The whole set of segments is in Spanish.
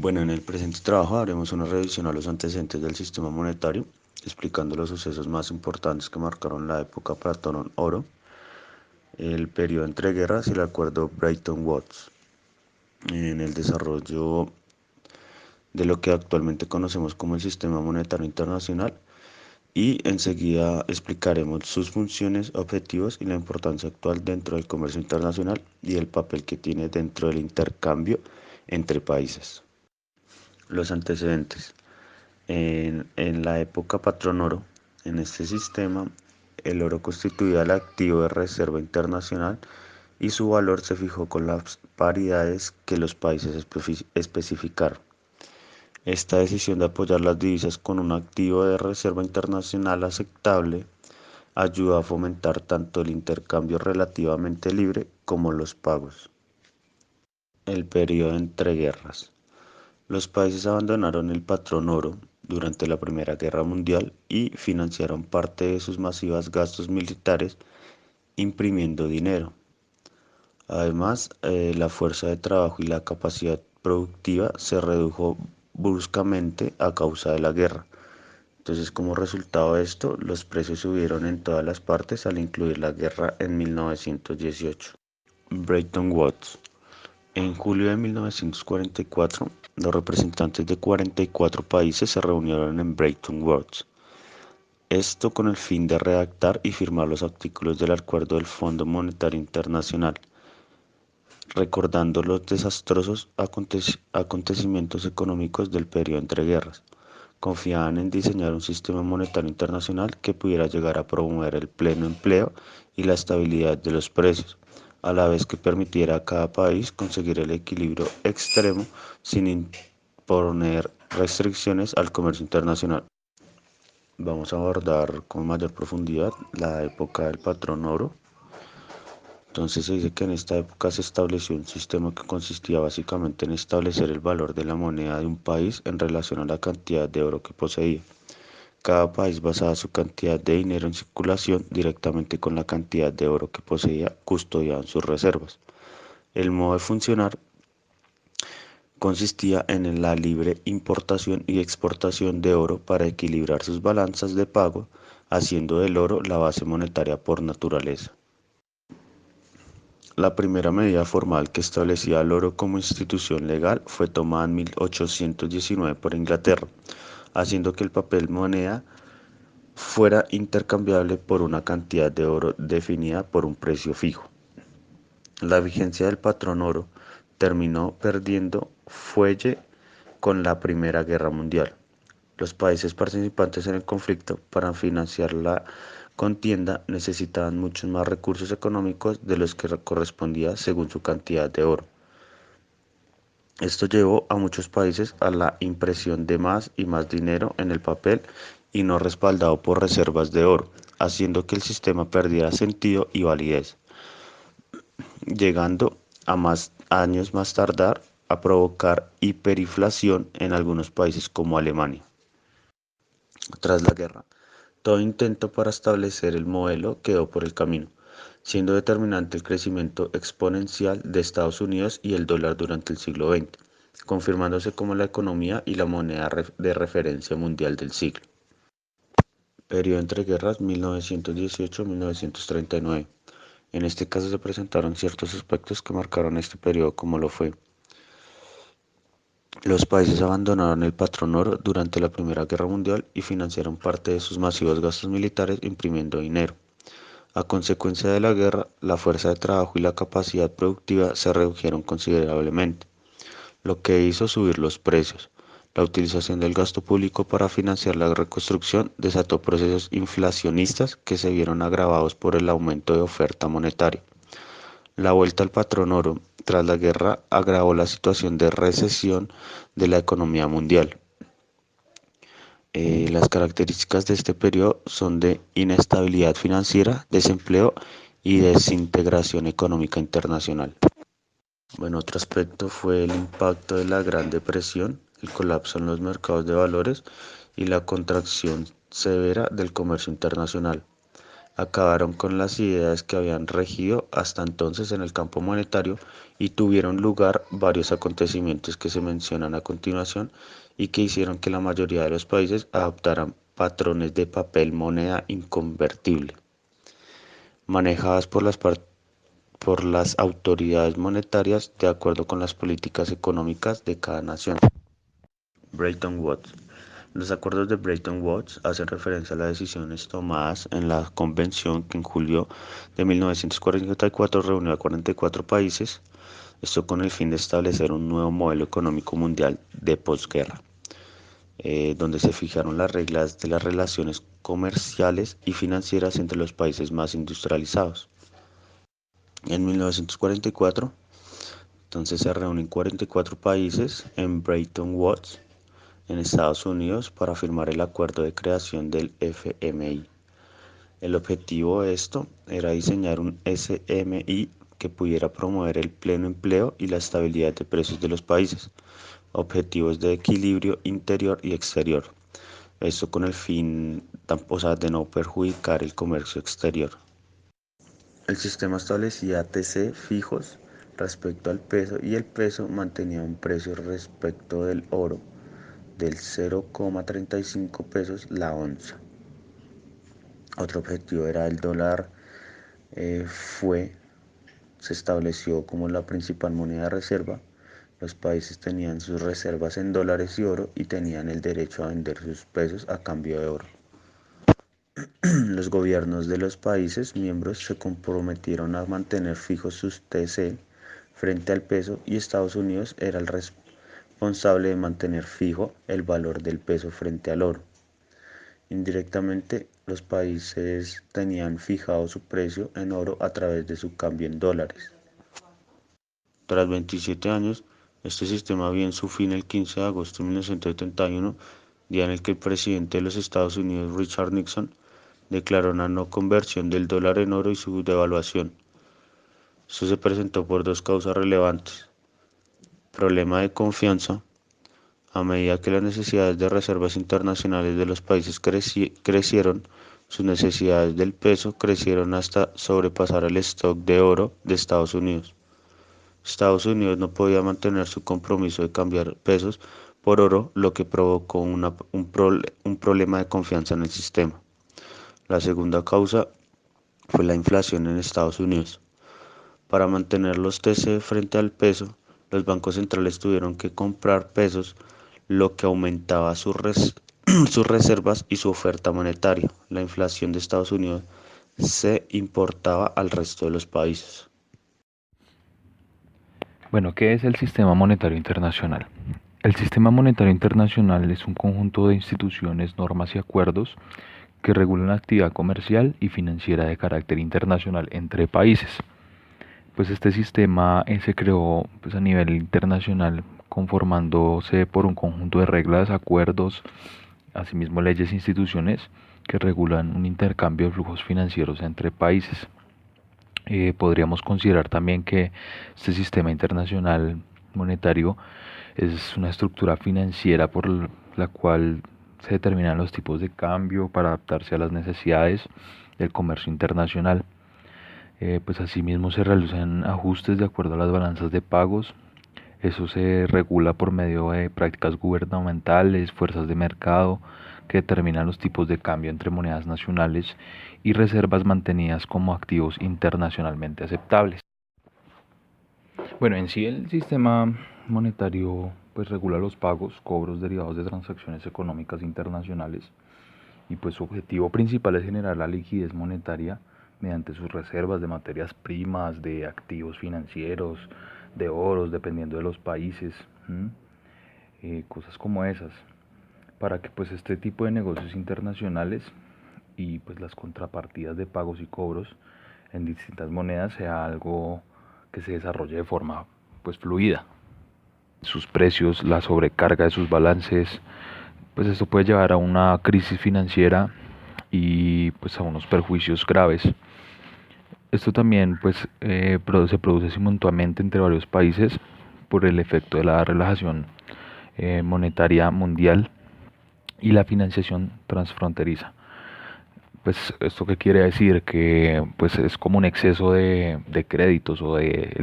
Bueno, en el presente trabajo haremos una revisión a los antecedentes del sistema monetario, explicando los sucesos más importantes que marcaron la época Platón-Oro, el periodo entre guerras y el acuerdo Bretton Woods, en el desarrollo de lo que actualmente conocemos como el sistema monetario internacional y enseguida explicaremos sus funciones, objetivos y la importancia actual dentro del comercio internacional y el papel que tiene dentro del intercambio entre países. Los antecedentes. En la época patrón oro, en este sistema, el oro constituía el activo de reserva internacional y su valor se fijó con las paridades que los países especificaron. Esta decisión de apoyar las divisas con un activo de reserva internacional aceptable ayuda a fomentar tanto el intercambio relativamente libre como los pagos. El periodo entre guerras. Los países abandonaron el patrón oro durante la Primera Guerra Mundial y financiaron parte de sus masivos gastos militares imprimiendo dinero. Además, la fuerza de trabajo y la capacidad productiva se redujo bruscamente a causa de la guerra. Entonces, como resultado de esto, los precios subieron en todas las partes al incluir la guerra en 1918. Bretton Woods. En julio de 1944, los representantes de 44 países se reunieron en Bretton Woods. Esto con el fin de redactar y firmar los artículos del acuerdo del Fondo Monetario Internacional, recordando los desastrosos acontecimientos económicos del periodo entre guerras. Confiaban en diseñar un sistema monetario internacional que pudiera llegar a promover el pleno empleo y la estabilidad de los precios, a la vez que permitiera a cada país conseguir el equilibrio extremo sin imponer restricciones al comercio internacional. Vamos a abordar con mayor profundidad la época del patrón oro. Entonces se dice que en esta época se estableció un sistema que consistía básicamente en establecer el valor de la moneda de un país en relación a la cantidad de oro que poseía. Cada país basaba su cantidad de dinero en circulación directamente con la cantidad de oro que poseía custodiado en sus reservas. El modo de funcionar consistía en la libre importación y exportación de oro para equilibrar sus balanzas de pago, haciendo del oro la base monetaria por naturaleza. La primera medida formal que establecía al oro como institución legal fue tomada en 1819 por Inglaterra, haciendo que el papel moneda fuera intercambiable por una cantidad de oro definida por un precio fijo. La vigencia del patrón oro terminó perdiendo fuelle con la Primera Guerra Mundial. Los países participantes en el conflicto, para financiar la contienda, necesitaban muchos más recursos económicos de los que correspondía según su cantidad de oro. Esto llevó a muchos países a la impresión de más y más dinero en el papel y no respaldado por reservas de oro, haciendo que el sistema perdiera sentido y validez, llegando a más años más tardar a provocar hiperinflación en algunos países como Alemania. Tras la guerra, todo intento para establecer el modelo quedó por el camino, siendo determinante el crecimiento exponencial de Estados Unidos y el dólar durante el siglo XX, confirmándose como la economía y la moneda de referencia mundial del siglo. Periodo entre guerras 1918-1939. En este caso se presentaron ciertos aspectos que marcaron este periodo como lo fue. Los países abandonaron el patrón oro durante la Primera Guerra Mundial y financiaron parte de sus masivos gastos militares imprimiendo dinero. A consecuencia de la guerra, la fuerza de trabajo y la capacidad productiva se redujeron considerablemente, lo que hizo subir los precios. La utilización del gasto público para financiar la reconstrucción desató procesos inflacionistas que se vieron agravados por el aumento de oferta monetaria. La vuelta al patrón oro tras la guerra agravó la situación de recesión de la economía mundial. Las características de este periodo son de inestabilidad financiera, desempleo y desintegración económica internacional. Bueno, otro aspecto fue el impacto de la Gran Depresión, el colapso en los mercados de valores y la contracción severa del comercio internacional. acabaron con las ideas que habían regido hasta entonces en el campo monetario y tuvieron lugar varios acontecimientos que se mencionan a continuación y que hicieron que la mayoría de los países adoptaran patrones de papel moneda inconvertible, manejadas por las autoridades monetarias de acuerdo con las políticas económicas de cada nación. Bretton Woods. Los acuerdos de Bretton Woods hacen referencia a las decisiones tomadas en la convención que en julio de 1944 reunió a 44 países, esto con el fin de establecer un nuevo modelo económico mundial de posguerra, donde se fijaron las reglas de las relaciones comerciales y financieras entre los países más industrializados. En 1944, entonces se reúnen 44 países en Bretton Woods, en Estados Unidos, para firmar el acuerdo de creación del FMI. El objetivo de esto era diseñar un SMI que pudiera promover el pleno empleo y la estabilidad de precios de los países, objetivos de equilibrio interior y exterior. Esto con el fin, de no perjudicar el comercio exterior. El sistema establecía TC fijos respecto al peso y el peso mantenía un precio respecto del oro del 0,35 pesos la onza. Otro objetivo era el dólar. fue Se estableció como la principal moneda de reserva. Los países tenían sus reservas en dólares y oro y tenían el derecho a vender sus pesos a cambio de oro. Los gobiernos de los países miembros se comprometieron a mantener fijos sus TC frente al peso y Estados Unidos era el responsable de mantener fijo el valor del peso frente al oro. Indirectamente, los países tenían fijado su precio en oro a través de su cambio en dólares. Tras 27 años, este sistema vio en su fin el 15 de agosto de 1971, día en el que el presidente de los Estados Unidos, Richard Nixon, declaró una no conversión del dólar en oro y su devaluación. Esto se presentó por dos causas relevantes: problema de confianza. A medida que las necesidades de reservas internacionales de los países crecieron, sus necesidades del peso crecieron hasta sobrepasar el stock de oro de Estados Unidos. Estados Unidos no podía mantener su compromiso de cambiar pesos por oro, lo que provocó un problema de confianza en el sistema. La segunda causa fue la inflación en Estados Unidos. Para mantener los TC frente al peso, los bancos centrales tuvieron que comprar pesos, lo que aumentaba sus reservas y su oferta monetaria. La inflación de Estados Unidos se importaba al resto de los países. Bueno, ¿qué es el Sistema Monetario Internacional? El Sistema Monetario Internacional es un conjunto de instituciones, normas y acuerdos que regulan la actividad comercial y financiera de carácter internacional entre países. Pues este sistema se creó pues, a nivel internacional, conformándose por un conjunto de reglas, acuerdos, asimismo leyes e instituciones que regulan un intercambio de flujos financieros entre países. Podríamos considerar también que este sistema internacional monetario es una estructura financiera por la cual se determinan los tipos de cambio para adaptarse a las necesidades del comercio internacional. Pues asimismo se realizan ajustes de acuerdo a las balanzas de pagos. Eso se regula por medio de prácticas gubernamentales, fuerzas de mercado que determinan los tipos de cambio entre monedas nacionales y reservas mantenidas como activos internacionalmente aceptables. Bueno, en sí el sistema monetario pues regula los pagos, cobros derivados de transacciones económicas internacionales y pues su objetivo principal es generar la liquidez monetaria mediante sus reservas de materias primas, de activos financieros, de oros, dependiendo de los países, cosas como esas, para que pues este tipo de negocios internacionales y pues las contrapartidas de pagos y cobros en distintas monedas sea algo que se desarrolle de forma pues fluida. Sus precios, la sobrecarga de sus balances, pues esto puede llevar a una crisis financiera y pues a unos perjuicios graves. Esto también pues se produce simultáneamente entre varios países por el efecto de la relajación monetaria mundial y la financiación transfronteriza. Pues esto qué quiere decir que pues es como un exceso de créditos o de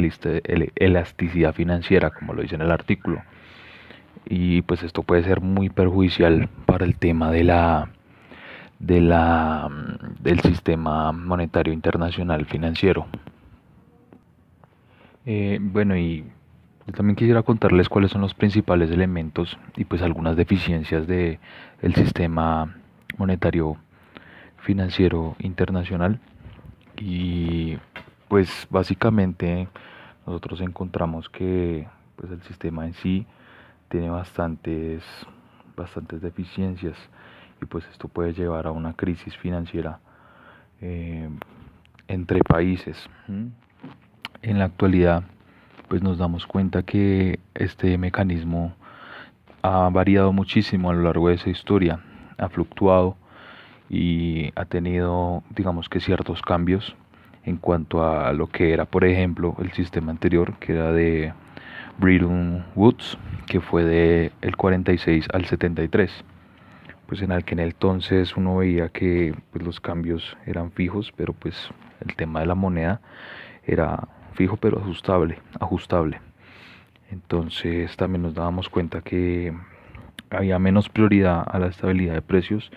elasticidad financiera, como lo dice en el artículo. Y pues esto puede ser muy perjudicial para el tema del sistema monetario internacional financiero. Bueno, y yo también quisiera contarles cuáles son los principales elementos y pues algunas deficiencias de el sistema monetario financiero internacional. Y pues básicamente nosotros encontramos que pues el sistema en sí tiene bastantes deficiencias y pues esto puede llevar a una crisis financiera eh, entre países. En la actualidad, pues nos damos cuenta que este mecanismo ha variado muchísimo a lo largo de esa historia, ha fluctuado y ha tenido, digamos que ciertos cambios en cuanto a lo que era, por ejemplo, el sistema anterior, que era de Bretton Woods, que fue de el 46 al 73. Pues en el que en el entonces uno veía que pues, los cambios eran fijos, pero pues el tema de la moneda era fijo pero ajustable. Entonces también nos dábamos cuenta que había menos prioridad a la estabilidad de precios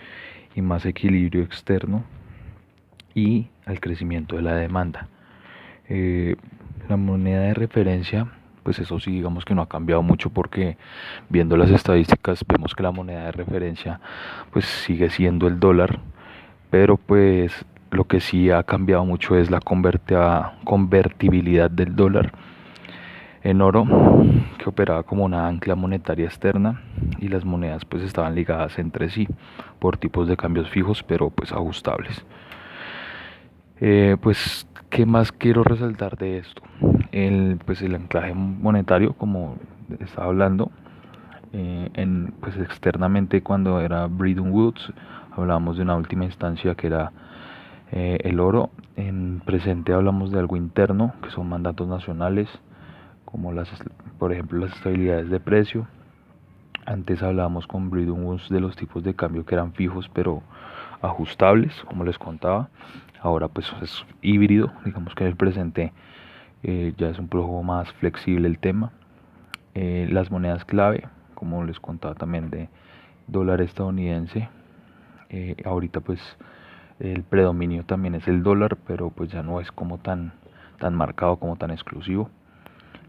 y más equilibrio externo y al crecimiento de la demanda. Eh, la moneda de referencia, pues eso sí, digamos que no ha cambiado mucho porque viendo las estadísticas vemos que la moneda de referencia pues sigue siendo el dólar, pero pues lo que sí ha cambiado mucho es la convertibilidad del dólar en oro, que operaba como una ancla monetaria externa y las monedas pues estaban ligadas entre sí por tipos de cambios fijos pero pues ajustables. Pues, ¿qué más quiero resaltar de esto? Pues el anclaje monetario, como estaba hablando, pues externamente cuando era Bretton Woods, hablábamos de una última instancia que era el oro. En presente hablamos de algo interno, que son mandatos nacionales, como por ejemplo las estabilidades de precio. Antes hablábamos con Bretton Woods de los tipos de cambio que eran fijos pero ajustables, como les contaba. Ahora pues es híbrido, digamos que en el presente ya es un poco más flexible el tema. Las monedas clave, como les contaba también de dólar estadounidense. Ahorita pues el predominio también es el dólar, pero pues ya no es como tan marcado, como tan exclusivo.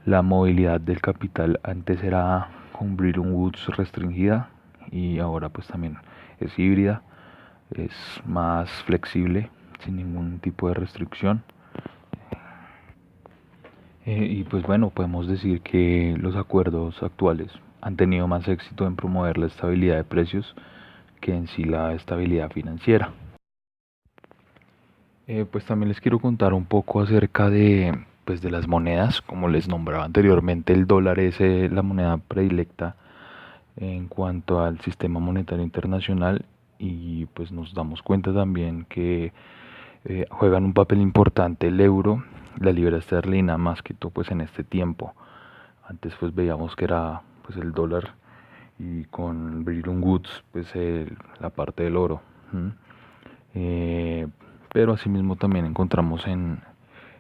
La movilidad del capital antes era con Bretton Woods restringida y ahora pues también es híbrida, es más flexible, sin ningún tipo de restricción. Y pues bueno, podemos decir que los acuerdos actuales han tenido más éxito en promover la estabilidad de precios que en sí la estabilidad financiera. Pues también les quiero contar un poco acerca pues de las monedas. Como les nombraba anteriormente, el dólar es la moneda predilecta en cuanto al sistema monetario internacional y pues nos damos cuenta también que juegan un papel importante el euro, la libra esterlina, más que todo pues en este tiempo. Antes pues veíamos que era pues el dólar y con Bretton Woods pues la parte del oro. Eh, pero asimismo también encontramos en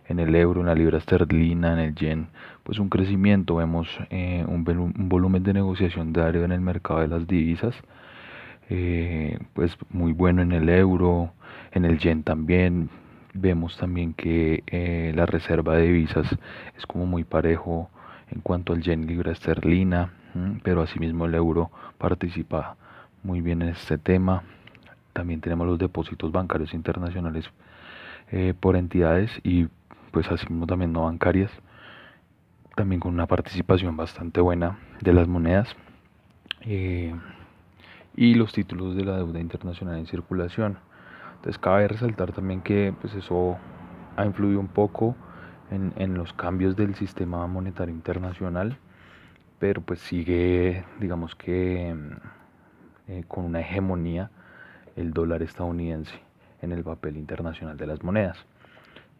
el euro, en la libra esterlina, en el yen, pues un crecimiento. Vemos un volumen de negociación diario en el mercado de las divisas, pues muy bueno en el euro, en el yen también. Vemos también que la reserva de divisas es como muy parejo en cuanto al yen libra esterlina, pero asimismo el euro participa muy bien en este tema. También tenemos los depósitos bancarios internacionales por entidades y pues asimismo también no bancarias, también con una participación bastante buena de las monedas eh, y los títulos de la deuda internacional en circulación. Entonces cabe resaltar también que pues eso ha influido un poco en los cambios del sistema monetario internacional, pero pues sigue, digamos que con una hegemonía el dólar estadounidense en el papel internacional de las monedas.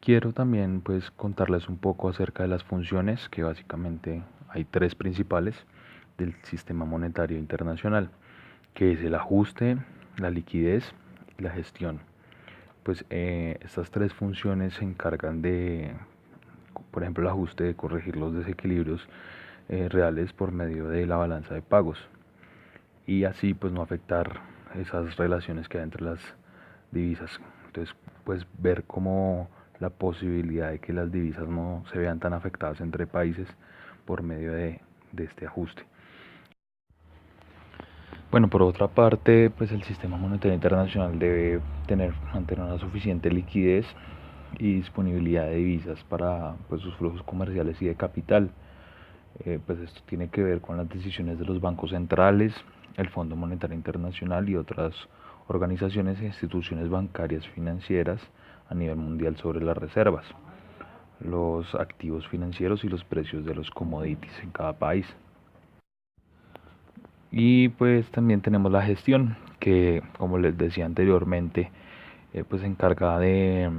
Quiero también pues contarles un poco acerca de las funciones, que básicamente hay tres principales del sistema monetario internacional, que es el ajuste, la liquidez y la gestión. Pues estas tres funciones se encargan de, por ejemplo, el ajuste, de corregir los desequilibrios reales por medio de la balanza de pagos y así pues no afectar esas relaciones que hay entre las divisas. Entonces pues ver cómo la posibilidad de que las divisas no se vean tan afectadas entre países por medio de este ajuste. Bueno, por otra parte, pues el sistema monetario internacional debe mantener una suficiente liquidez y disponibilidad de divisas para pues, sus flujos comerciales y de capital. Pues esto tiene que ver con las decisiones de los bancos centrales, el Fondo Monetario Internacional y otras organizaciones e instituciones bancarias financieras a nivel mundial sobre las reservas, los activos financieros y los precios de los commodities en cada país. Y pues también tenemos la gestión, que como les decía anteriormente, pues se encarga de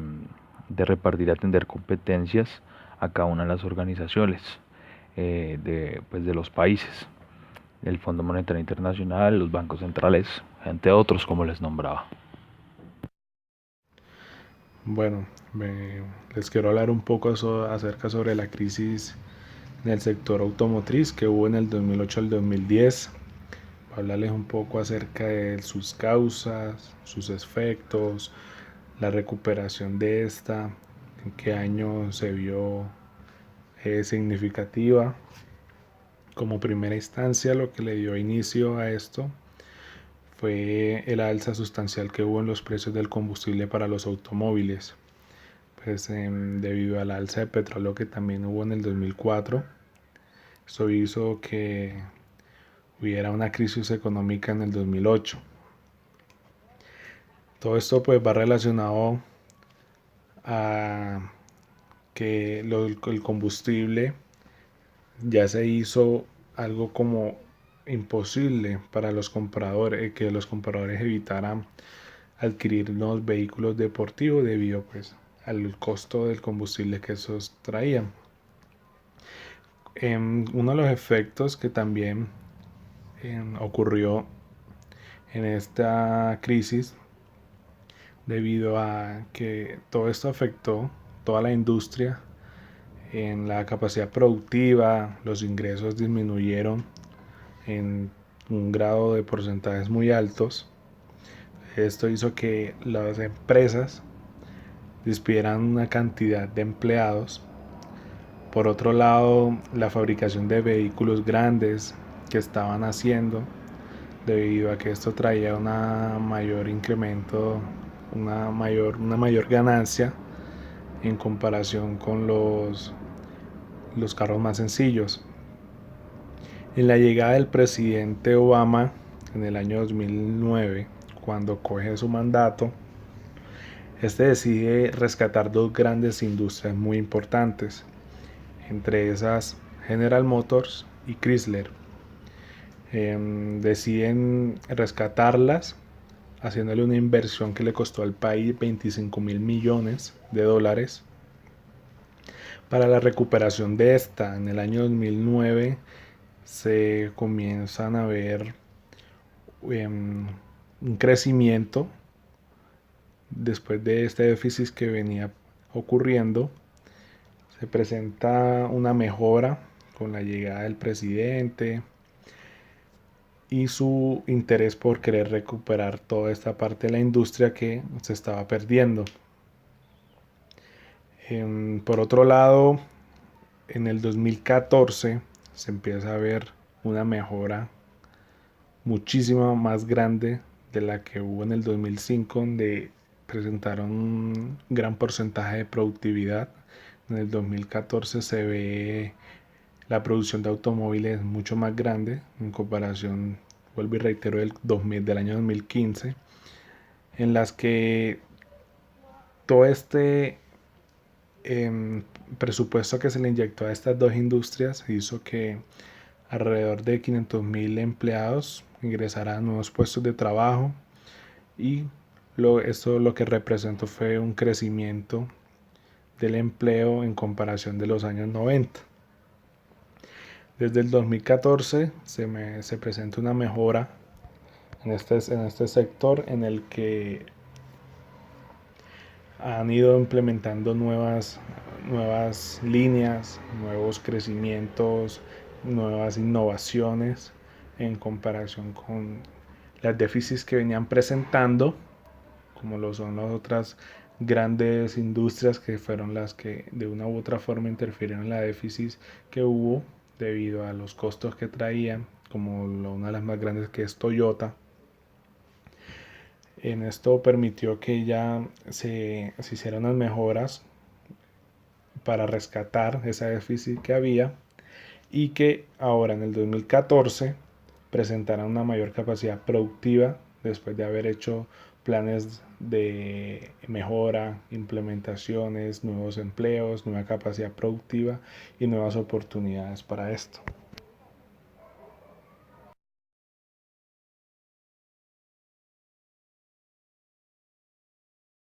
repartir y atender competencias a cada una de las organizaciones pues de los países, el Fondo Monetario Internacional, los bancos centrales, entre otros, como les nombraba. Bueno, les quiero hablar un poco acerca sobre la crisis en el sector automotriz que hubo en el 2008 al 2010. Hablarles un poco acerca de sus causas, sus efectos, la recuperación de esta, en qué año se vio significativa. Como primera instancia, lo que le dio inicio a esto fue el alza sustancial que hubo en los precios del combustible para los automóviles. Pues debido al alza de petróleo que también hubo en el 2004, eso hizo que hubiera una crisis económica en el 2008. Todo esto pues va relacionado a que el combustible ya se hizo algo como imposible para los compradores, que los compradores evitaran adquirir nuevos vehículos deportivos debido pues al costo del combustible que esos traían. Uno de los efectos que también ocurrió en esta crisis debido a que todo esto afectó toda la industria en la capacidad productiva, los ingresos disminuyeron en un grado de porcentajes muy altos. Esto hizo que las empresas despidieran una cantidad de empleados. Por otro lado, la fabricación de vehículos grandes que estaban haciendo, debido a que esto traía un mayor incremento, una mayor ganancia en comparación con los carros más sencillos. En la llegada del presidente Obama en el año 2009, cuando coge su mandato, este decide rescatar dos grandes industrias muy importantes, entre esas General Motors y Chrysler. Deciden rescatarlas haciéndole una inversión que le costó al país 25.000 millones de dólares. Para la recuperación de esta, en el año 2009 se comienzan a ver un crecimiento después de este déficit que venía ocurriendo. Se presenta una mejora con la llegada del presidente y su interés por querer recuperar toda esta parte de la industria que se estaba perdiendo. Por otro lado, en el 2014 se empieza a ver una mejora muchísimo más grande de la que hubo en el 2005, donde presentaron un gran porcentaje de productividad. En el 2014 se ve la producción de automóviles mucho más grande en comparación, vuelvo y reitero, del año 2015, en las que todo este presupuesto que se le inyectó a estas dos industrias hizo que alrededor de 500.000 empleados ingresaran a nuevos puestos de trabajo, y esto lo que representó fue un crecimiento del empleo en comparación de los años 90. Desde el 2014 se presenta una mejora en este sector, en el que han ido implementando nuevas líneas, nuevos crecimientos, nuevas innovaciones en comparación con las déficits que venían presentando, como lo son las otras grandes industrias que fueron las que de una u otra forma interfirieron en la déficit que hubo debido a los costos que traían, como una de las más grandes que es Toyota. En esto permitió que ya se hicieran unas mejoras para rescatar esa déficit que había y que ahora en el 2014 presentaran una mayor capacidad productiva después de haber hecho planes de mejora, implementaciones, nuevos empleos, nueva capacidad productiva y nuevas oportunidades para esto.